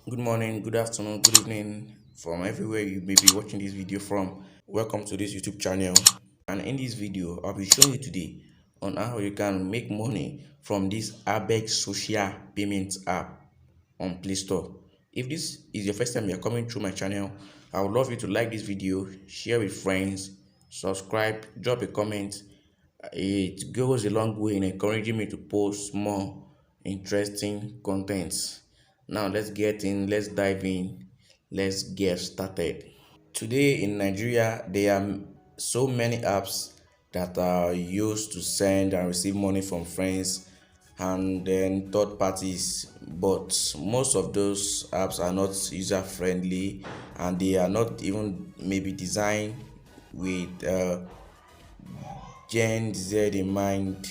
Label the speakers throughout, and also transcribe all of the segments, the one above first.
Speaker 1: Good morning, good afternoon, good evening from everywhere you may be watching this video from. Welcome to this YouTube channel. And in this video, I'll be showing you today on how you can make money from this Abeg social payment app on Play Store. If this is your first time you're coming through my channel, I would love you to like this video, share with friends, subscribe, drop a comment. It goes a long way in encouraging me to post more interesting contents. Now let's dive in, let's get started. Today in Nigeria, there are so many apps that are used to send and receive money from friends and then third parties, but most of those apps are not user friendly and they are not even maybe designed with Gen Z in mind.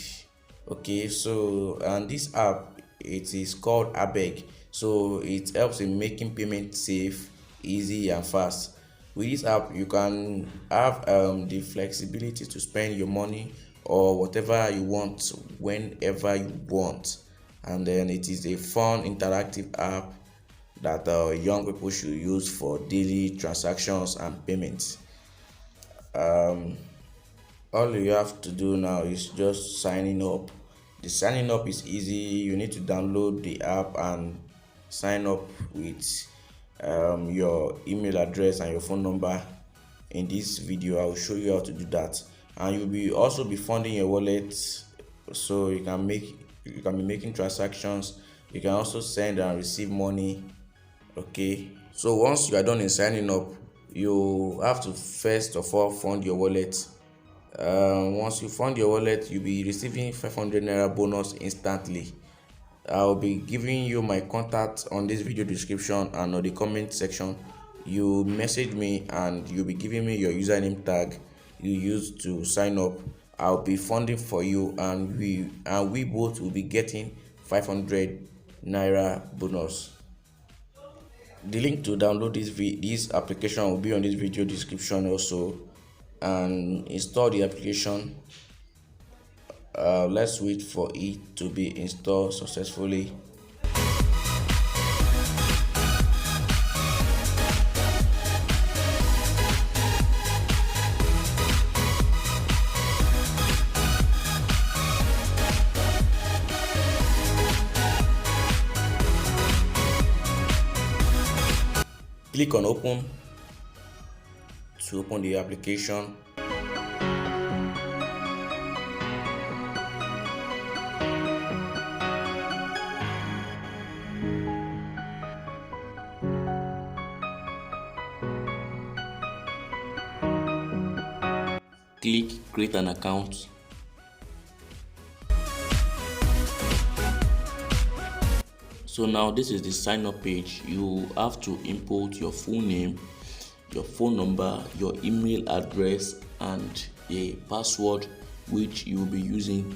Speaker 1: Okay, so and this app, it is called Abeg. So it helps in making payment safe, easy and fast. With this app you can have the flexibility to spend your money or whatever you want whenever you want. And then it is a fun interactive app that young people should use for daily transactions and payments. All you have to do now is just signing up. The signing up is easy. You need to download the app and sign up with your email address and your phone number. In this video I will show you how to do that, and you'll be also be funding your wallet, so you can be making transactions. You can also send and receive money. Okay, so once you are done in signing up, you have to first of all fund your wallet. Once you fund your wallet, you'll be receiving 500 naira bonus instantly. I'll be giving you my contact on this video description and on the comment section. You message me and you'll be giving me your username tag you used to sign up. I'll be funding for you, and we both will be getting 500 naira bonus. The link to download this application will be on this video description also, and install the application. Let's wait for it to be installed successfully. Click on open to open the application. Click create an account. So now this is the sign up page. You have to input your full name, your phone number, your email address and a password which you will be using.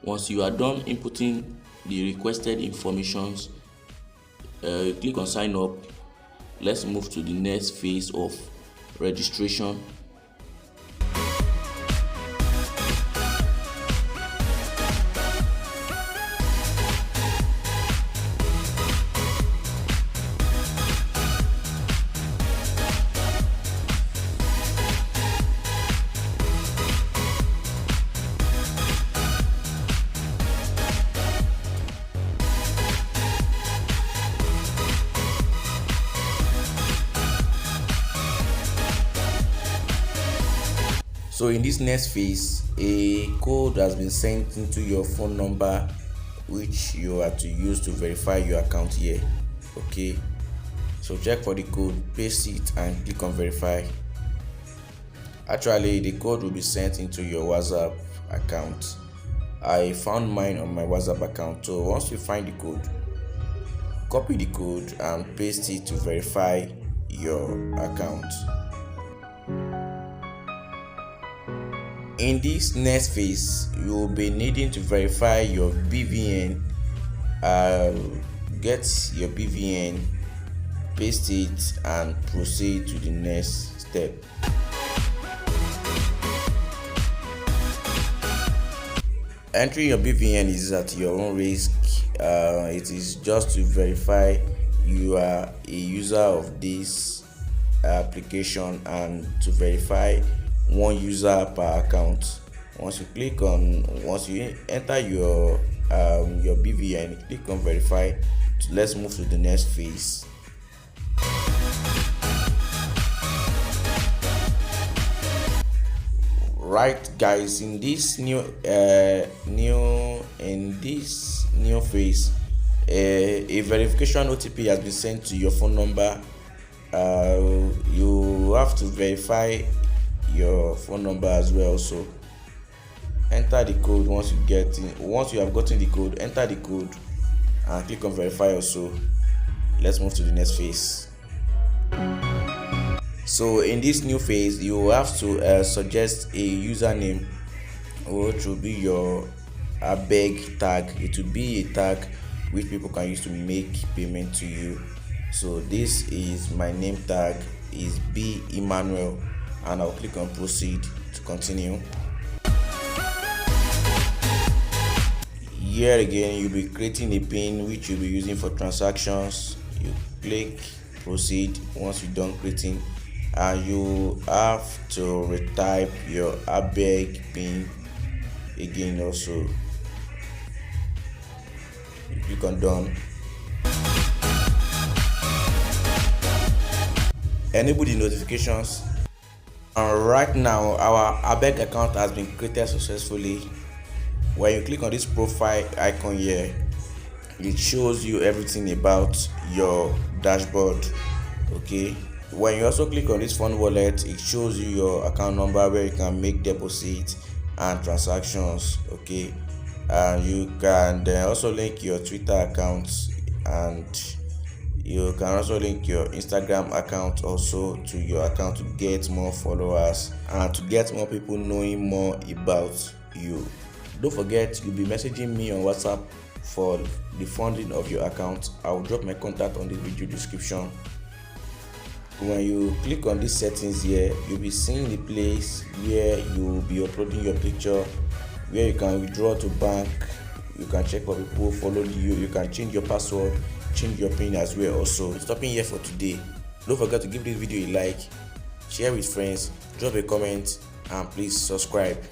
Speaker 1: Once you are done inputting the requested informations, click on sign up. Let's move to the next phase of registration. So in this next phase, a code has been sent into your phone number which you are to use to verify your account here. Okay, so check for the code, paste it and click on verify. Actually, the code will be sent into your WhatsApp account. I found mine on my WhatsApp account. So once you find the code, copy the code and paste it to verify your account. In this next phase, you will be needing to verify your BVN. Get your BVN, paste it and proceed to the next step. Entering your BVN is at your own risk. It is just to verify you are a user of this application and to verify one user per account. Once you enter your BVN, click on verify. Let's move to the next phase. Right guys, in this new phase, a verification OTP has been sent to your phone number. You have to verify your phone number as well. So enter the code. Once you have gotten the code, enter the code and click on verify also. Let's move to the next phase. So in this new phase, you have to suggest a username, which will be your Abeg tag. It will be a tag which people can use to make payment to you. So this is my name tag is B Emmanuel, and I'll click on proceed to continue. Here again, you'll be creating a pin which you'll be using for transactions. You click proceed. Once you're done creating, and you have to retype your Abeg pin again also. You click on done. Enable the notifications, and right now our Abeg account has been created successfully. When you click on this profile icon here, it shows you everything about your dashboard. Okay, when you also click on this fund wallet, it shows you your account number where you can make deposits and transactions. Okay, and you can then also link your Twitter account, and you can also link your Instagram account also to your account to get more followers and to get more people knowing more about you. Don't forget, you'll be messaging me on WhatsApp for the funding of your account. I'll drop my contact on the video description. When you click on these settings here, you'll be seeing the place where you'll be uploading your picture, where you can withdraw to bank, you can check for people who followed you, you can change your password, change your pin as well. Also, stopping here for today. Don't forget to give this video a like, share with friends, drop a comment, and please subscribe.